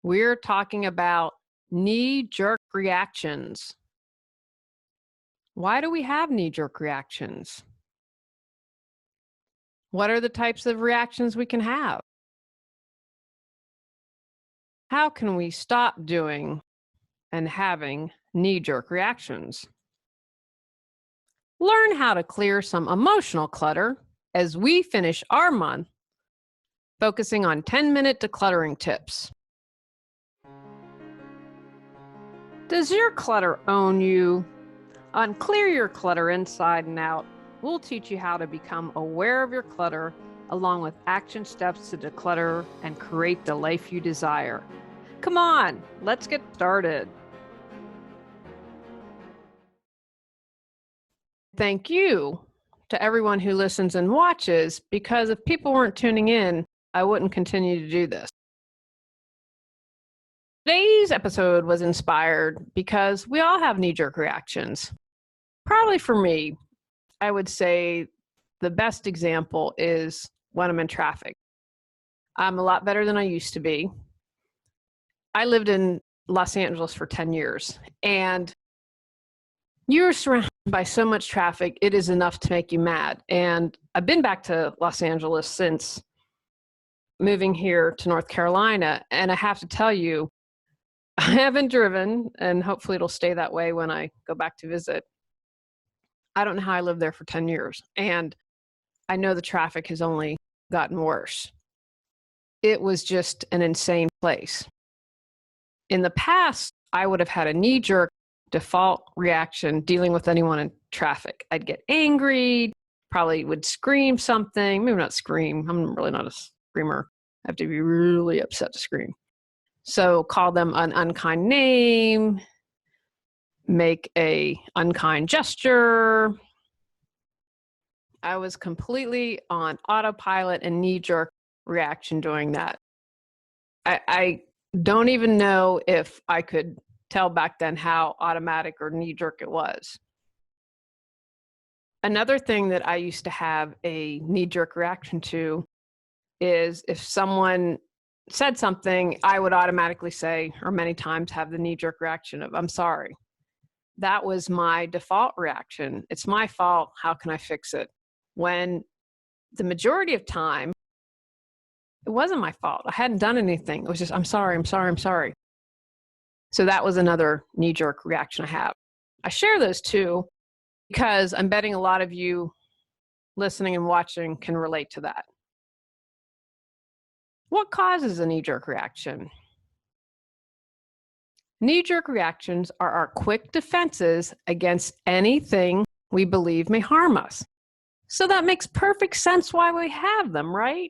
We're talking about knee-jerk reactions. Why do we have knee-jerk reactions? What are the types of reactions we can have? How can we stop doing and having knee-jerk reactions? Learn how to clear some emotional clutter as we finish our month focusing on 10-minute decluttering tips. Does your clutter own you? On Clear Your Clutter Inside and Out, we'll teach you how to become aware of your clutter along with action steps to declutter and create the life you desire. Come on, let's get started. Thank you to everyone who listens and watches, because if people weren't tuning in, I wouldn't continue to do this. Today's episode was inspired because we all have knee-jerk reactions. Probably for me, I would say the best example is when I'm in traffic. I'm a lot better than I used to be. I lived in Los Angeles for 10 years, and you're surrounded by so much traffic, it is enough to make you mad. And I've been back to Los Angeles since moving here to North Carolina, and I have to tell you, I haven't driven, and hopefully it'll stay that way when I go back to visit. I don't know how I lived there for 10 years, and I know the traffic has only gotten worse. It was just an insane place. In the past, I would have had a knee-jerk default reaction dealing with anyone in traffic. I'd get angry, probably would scream something, maybe not scream. I'm really not a screamer. I have to be really upset to scream. So call them an unkind name, make a unkind gesture. I was completely on autopilot and knee-jerk reaction doing that. I don't even know if I could tell back then how automatic or knee-jerk it was. Another thing that I used to have a knee-jerk reaction to is if someone said something, I would automatically say, or many times have the knee-jerk reaction of, I'm sorry. That was my default reaction. It's my fault. How can I fix it? When the majority of time, it wasn't my fault. I hadn't done anything. It was just, I'm sorry, I'm sorry, I'm sorry. So that was another knee-jerk reaction I have. I share those two because I'm betting a lot of you listening and watching can relate to that. What causes a knee-jerk reaction? Knee-jerk reactions are our quick defenses against anything we believe may harm us. So that makes perfect sense why we have them, right?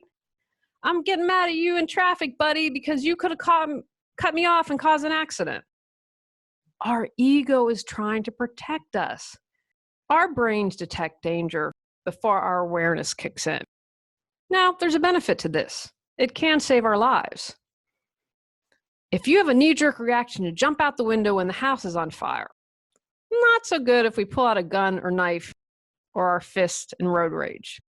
I'm getting mad at you in traffic, buddy, because you could have cut me off and caused an accident. Our ego is trying to protect us. Our brains detect danger before our awareness kicks in. Now, there's a benefit to this. It can save our lives. If you have a knee-jerk reaction to jump out the window when the house is on fire, not so good if we pull out a gun or knife or our fist in road rage.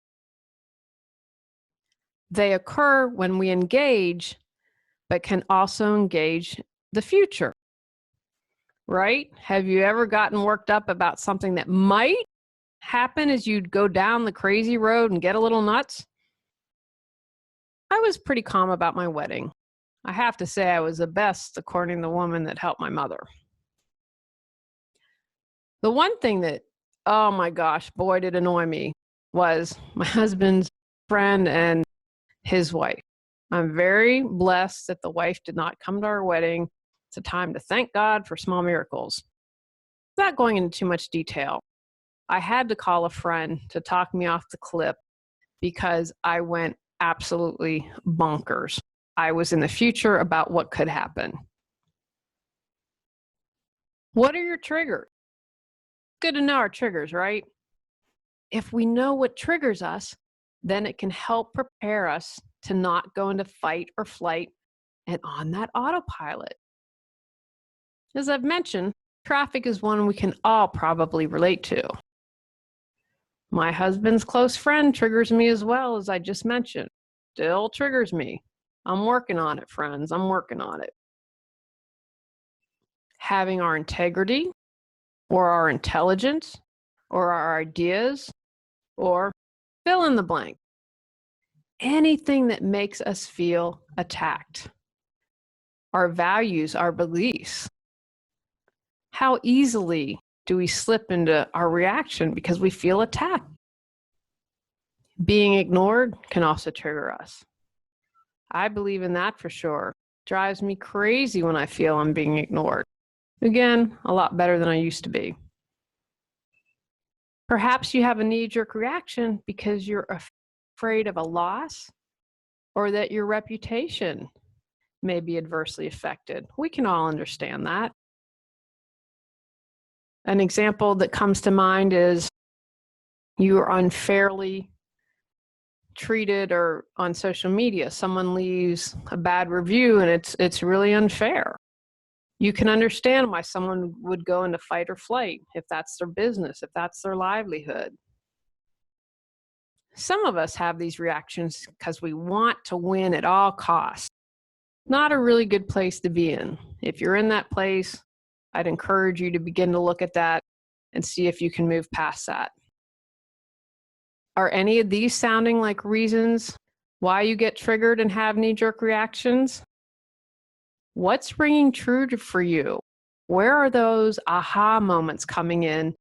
They occur when we engage, but can also engage the future, right? Have you ever gotten worked up about something that might happen as you go down the crazy road and get a little nuts? I was pretty calm about my wedding. I have to say I was the best, according to the woman that helped my mother. The one thing that, oh my gosh, boy, did annoy me was my husband's friend and his wife. I'm very blessed that the wife did not come to our wedding. It's a time to thank God for small miracles. Without going into too much detail, I had to call a friend to talk me off the cliff because I went absolutely bonkers. I was in the future about what could happen. What are your triggers? Good to know our triggers, right? If we know what triggers us, then it can help prepare us to not go into fight or flight and on that autopilot. As I've mentioned, traffic is one we can all probably relate to. My husband's close friend triggers me as well, as I just mentioned. Still triggers me. I'm working on it, friends. I'm working on it. having our integrity or our intelligence or our ideas or fill in the blank. Anything that makes us feel attacked. Our values, our beliefs. How easily do we slip into our reaction because we feel attacked? Being ignored can also trigger us. I believe in that for sure. Drives me crazy when I feel I'm being ignored. Again, a lot better than I used to be. Perhaps you have a knee-jerk reaction because you're afraid of a loss or that your reputation may be adversely affected. We can all understand that. An example that comes to mind is you are unfairly treated or on social media, someone leaves a bad review and it's really unfair. You can understand why someone would go into fight or flight if that's their business, if that's their livelihood. Some of us have these reactions because we want to win at all costs. Not a really good place to be in. If you're in that place, I'd encourage you to begin to look at that and see if you can move past that. Are any of these sounding like reasons why you get triggered and have knee-jerk reactions? What's ringing true for you? Where are those aha moments coming in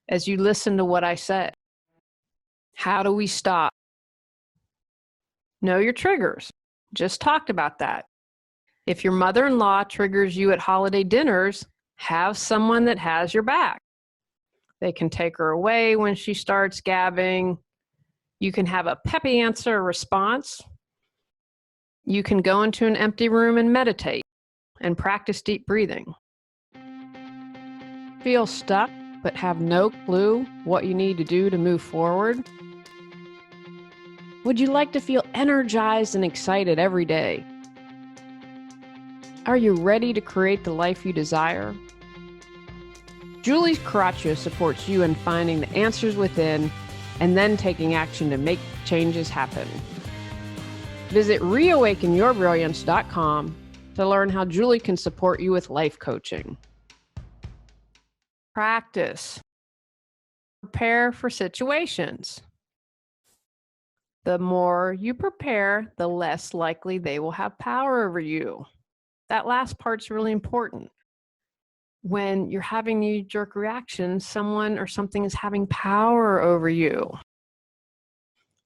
as you listen to what I said? How do we stop? Know your triggers. Just talked about that. If your mother-in-law triggers you at holiday dinners, have someone that has your back. They can take her away when she starts gabbing. You can have a peppy answer or response. You can go into an empty room and meditate and practice deep breathing. Feel stuck but have no clue what you need to do to move forward? Would you like to feel energized and excited every day? Are you ready to create the life you desire? Julie Coraccio supports you in finding the answers within and then taking action to make changes happen. Visit reawakenyourbrilliance.com to learn how Julie can support you with life coaching. Practice. Prepare for situations. The more you prepare, the less likely they will have power over you. That last part's really important. When you're having knee-jerk reactions, someone or something is having power over you.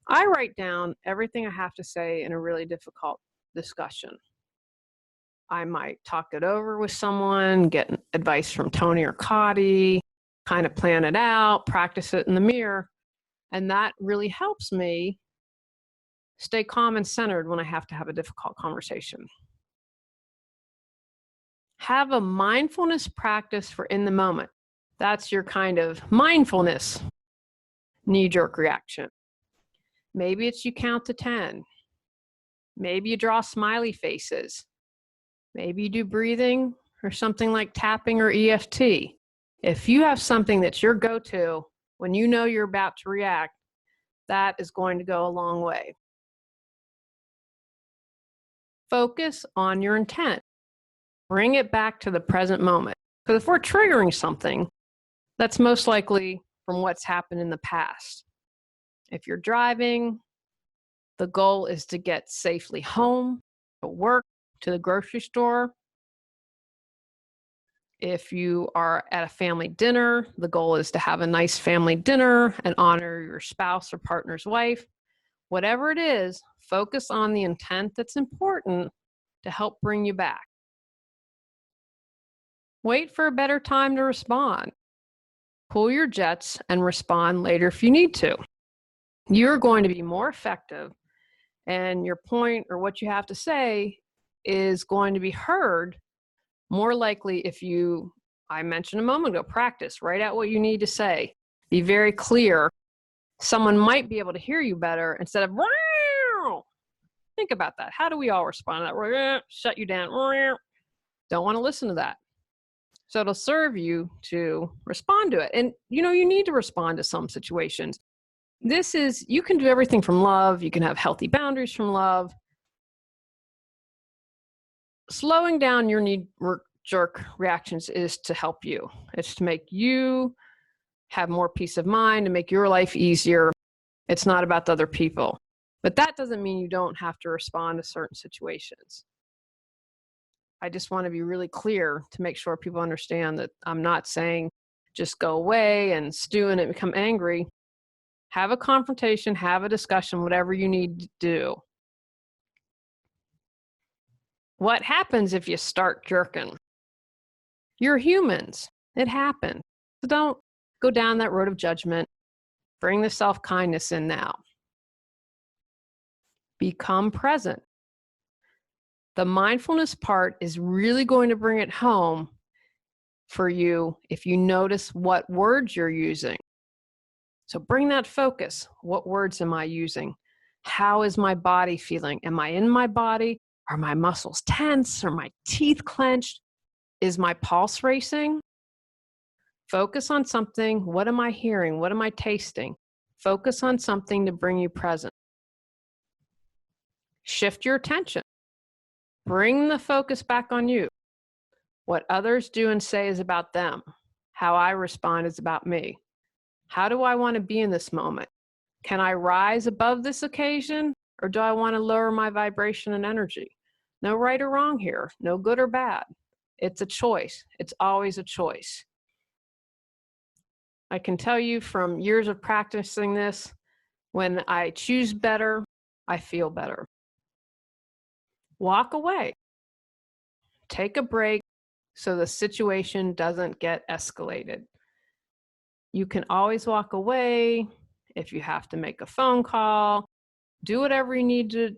I write down everything I have to say in a really difficult discussion. I might talk it over with someone, get advice from Tony or Cotty, kind of plan it out, practice it in the mirror, and that really helps me stay calm and centered when I have to have a difficult conversation. Have a mindfulness practice for in the moment. That's your kind of mindfulness knee-jerk reaction. Maybe it's you count to 10. Maybe you draw smiley faces. Maybe you do breathing or something like tapping or EFT. If you have something that's your go-to when you know you're about to react, that is going to go a long way. Focus on your intent. Bring it back to the present moment. Because if we're triggering something, that's most likely from what's happened in the past. If you're driving, the goal is to get safely home, to work, to the grocery store. If you are at a family dinner, the goal is to have a nice family dinner and honor your spouse or partner's wife. Whatever it is, focus on the intent that's important to help bring you back. Wait for a better time to respond. Cool your jets and respond later if you need to. You're going to be more effective, and your point or what you have to say is going to be heard more likely if you, I mentioned a moment ago, practice, write out what you need to say. Be very clear. Someone might be able to hear you better instead of, Row! Think about that. How do we all respond to that? Shut you down. Don't want to listen to that. So it'll serve you to respond to it. And you need to respond to some situations. You can do everything from love. You can have healthy boundaries from love. Slowing down your jerk reactions is to help you. It's to make you have more peace of mind, to make your life easier. It's not about the other people. But that doesn't mean you don't have to respond to certain situations. I just want to be really clear to make sure people understand that I'm not saying just go away and stew in it and become angry. Have a confrontation, have a discussion, whatever you need to do. What happens if you start jerking? You're humans. It happens. So don't go down that road of judgment. Bring the self-kindness in now. Become present. The mindfulness part is really going to bring it home for you if you notice what words you're using. So bring that focus. What words am I using? How is my body feeling? Am I in my body? Are my muscles tense? Are my teeth clenched? Is my pulse racing? Focus on something. What am I hearing? What am I tasting? Focus on something to bring you present. Shift your attention. Bring the focus back on you. What others do and say is about them. How I respond is about me. How do I want to be in this moment? Can I rise above this occasion, or do I want to lower my vibration and energy? No right or wrong here. No good or bad. It's a choice. It's always a choice. I can tell you from years of practicing this, when I choose better, I feel better. Walk away. Take a break so the situation doesn't get escalated. You can always walk away if you have to make a phone call. Do whatever you need to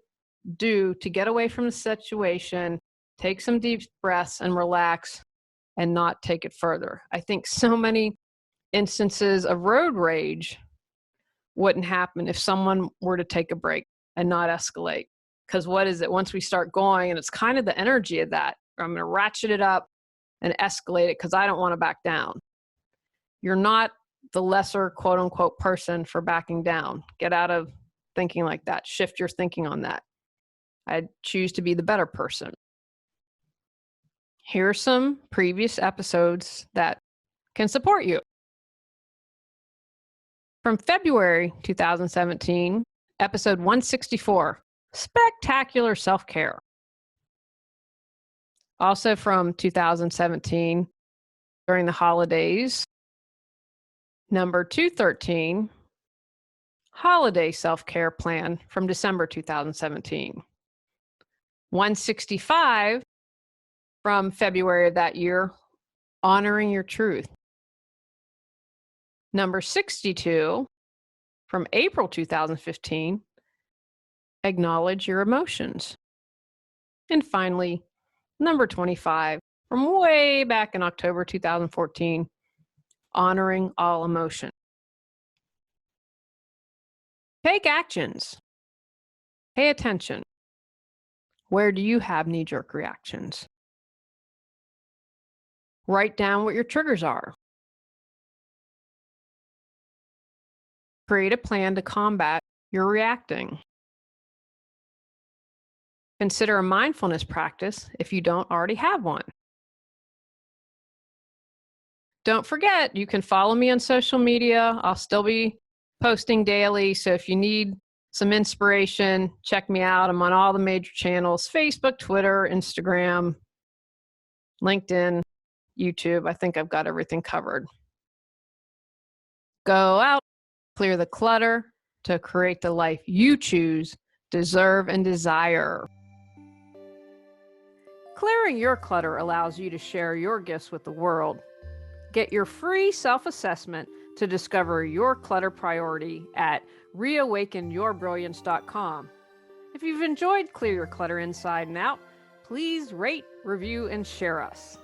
do to get away from the situation. Take some deep breaths and relax and not take it further. I think so many instances of road rage wouldn't happen if someone were to take a break and not escalate. Because what is it? Once we start going, and it's kind of the energy of that, I'm going to ratchet it up and escalate it because I don't want to back down. You're not the lesser quote unquote person for backing down. Get out of thinking like that. Shift your thinking on that. I choose to be the better person. Here are some previous episodes that can support you. From February 2017, episode 164, Spectacular Self-Care. Also from 2017, during the holidays, number 213, Holiday Self-Care Plan from December 2017. 165 from February of that year, Honoring Your Truth. Number 62 from April 2015, Acknowledge Your Emotions. And finally, number 25 from way back in October 2014, Honoring All Emotion. Take actions. Pay attention. Where do you have knee-jerk reactions? Write down what your triggers are. Create a plan to combat your reacting. Consider a mindfulness practice if you don't already have one. Don't forget, you can follow me on social media. I'll still be posting daily, so if you need some inspiration, check me out. I'm on all the major channels: Facebook, Twitter, Instagram, LinkedIn, YouTube. I think I've got everything covered. Go out, clear the clutter to create the life you choose, deserve, and desire. Clearing your clutter allows you to share your gifts with the world. Get your free self-assessment to discover your clutter priority at reawakenyourbrilliance.com. If you've enjoyed Clear Your Clutter Inside and Out, please rate, review, and share us.